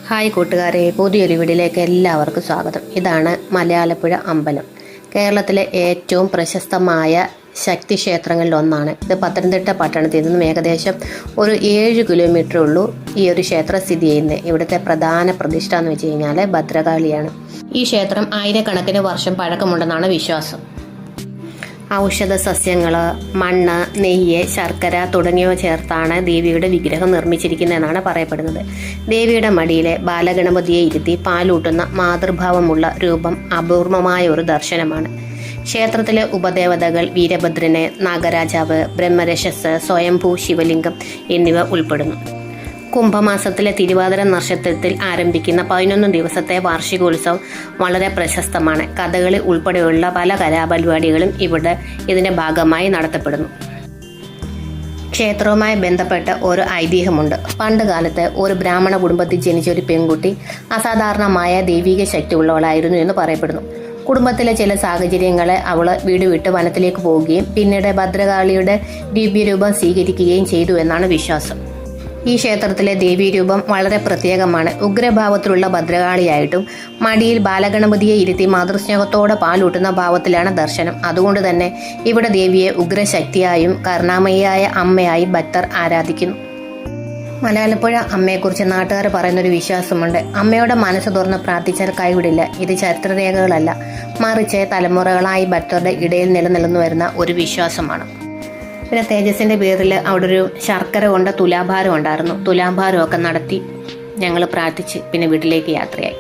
Hi കൂട്ടുകാരെ, പുതിയൊരു വീഡിയോയിലേക്ക് എല്ലാവർക്കും സ്വാഗതം. ഇതാണ് മലയാലപ്പുഴ അമ്പലം. കേരളത്തിലെ ഏറ്റവും പ്രശസ്തമായ ശക്തി ക്ഷേത്രങ്ങളിൽ ഒന്നാണ്. ഇത് പത്തനംതിട്ട പട്ടണത്തിൽ നിന്നും ഏകദേശം ഒരു 7 കിലോമീറ്റർ ഉള്ളൂ ഈ ഒരു ക്ഷേത്രം സ്ഥിതി ചെയ്യുന്നത്. ഇവിടുത്തെ പ്രധാന പ്രതിഷ്ഠ എന്ന് വെച്ച് കഴിഞ്ഞാൽ ഭദ്രകാളിയാണ്. ഈ ക്ഷേത്രം ആയിരക്കണക്കിന് വർഷം പഴക്കമുണ്ടെന്നാണ് വിശ്വാസം. ഔഷധ സസ്യങ്ങൾ, മണ്ണ്, നെയ്യ്, ശർക്കര തുടങ്ങിയവ ചേർത്താണ് ദേവിയുടെ വിഗ്രഹം നിർമ്മിച്ചിരിക്കുന്നതെന്നാണ് പറയപ്പെടുന്നത്. ദേവിയുടെ മടിയിലെ ബാലഗണപതിയെ ഇരുത്തി പാലൂട്ടുന്ന മാതൃഭാവമുള്ള രൂപം അപൂർവമായ ഒരു ദർശനമാണ്. ക്ഷേത്രത്തിലെ ഉപദേവതകൾ വീരഭദ്രന്, നാഗരാജാവ്, ബ്രഹ്മരക്ഷസ്, സ്വയംഭൂ ശിവലിംഗം എന്നിവ ഉൾപ്പെടുന്നു. കുംഭമാസത്തിലെ തിരുവാതിര നക്ഷത്രത്തിൽ ആരംഭിക്കുന്ന 11 ദിവസത്തെ വാർഷികോത്സവം വളരെ പ്രശസ്തമാണ്. കഥകളി ഉൾപ്പെടെയുള്ള പല കലാപരിപാടികളും ഇതിന്റെ ഭാഗമായി നടത്തപ്പെടുന്നു. ക്ഷേത്രവുമായി ബന്ധപ്പെട്ട ഒരു ഐതിഹ്യമുണ്ട്. പണ്ട് കാലത്ത് ഒരു ബ്രാഹ്മണ കുടുംബത്തിൽ ജനിച്ച ഒരു പെൺകുട്ടി അസാധാരണമായ ദൈവിക ശക്തി ഉള്ളവളായിരുന്നു എന്ന് പറയപ്പെടുന്നു. കുടുംബത്തിലെ ചില സാഹചര്യങ്ങളെ അവൾ വീട് വിട്ട് വനത്തിലേക്ക് പോവുകയും പിന്നീട് ഭദ്രകാളിയുടെ ദിവ്യരൂപം സ്വീകരിക്കുകയും ചെയ്തു എന്നാണ് വിശ്വാസം. ഈ ക്ഷേത്രത്തിലെ ദേവീരൂപം വളരെ പ്രത്യേകമാണ്. ഉഗ്രഭാവത്തിലുള്ള ഭദ്രകാളിയായിട്ടും മടിയിൽ ബാലഗണപതിയെ ഇരുത്തി മാതൃസ്നേഹത്തോടെ പാലൂട്ടുന്ന ഭാവത്തിലാണ് ദർശനം. അതുകൊണ്ട് തന്നെ ഇവിടെ ദേവിയെ ഉഗ്രശക്തിയായും കരുണാമയിയായ അമ്മയായും ഭക്തർ ആരാധിക്കുന്നു. മലയാലപ്പുഴ അമ്മയെക്കുറിച്ച് നാട്ടുകാർ പറയുന്നൊരു വിശ്വാസമുണ്ട്. അമ്മയുടെ മനസ്സ് തുറന്ന് പ്രാർത്ഥിച്ചാൽ കൈവിടില്ല. ഇത് ചരിത്രരേഖകളല്ല, മറിച്ച് തലമുറകളായി ഭക്തരുടെ ഇടയിൽ നിലനിന്നു വരുന്ന ഒരു വിശ്വാസമാണ്. പിന്നെ തേജസ്സിൻ്റെ പേരിൽ അവിടെ ഒരു ശർക്കര കൊണ്ട് തുലാഭാരം ഉണ്ടായിരുന്നു. തുലാഭാരമൊക്കെ നടത്തി ഞങ്ങൾ പ്രാർത്ഥിച്ച് പിന്നെ വീട്ടിലേക്ക് യാത്രയായി.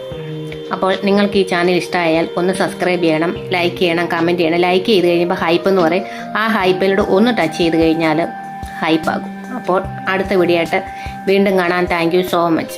അപ്പോൾ നിങ്ങൾക്ക് ഈ ചാനൽ ഇഷ്ടമായാൽ ഒന്ന് സബ്സ്ക്രൈബ് ചെയ്യണം, ലൈക്ക് ചെയ്യണം, കമൻറ്റ് ചെയ്യണം. ലൈക്ക് ചെയ്ത് കഴിയുമ്പോൾ ഹൈപ്പ് എന്ന് പറയും. ആ ഹൈപ്പിലൂടെ ഒന്ന് ടച്ച് ചെയ്ത് കഴിഞ്ഞാൽ ഹൈപ്പാകും. അപ്പോൾ അടുത്ത വീഡിയോ ആയിട്ട് വീണ്ടും കാണാൻ താങ്ക് യു സോ മച്ച്.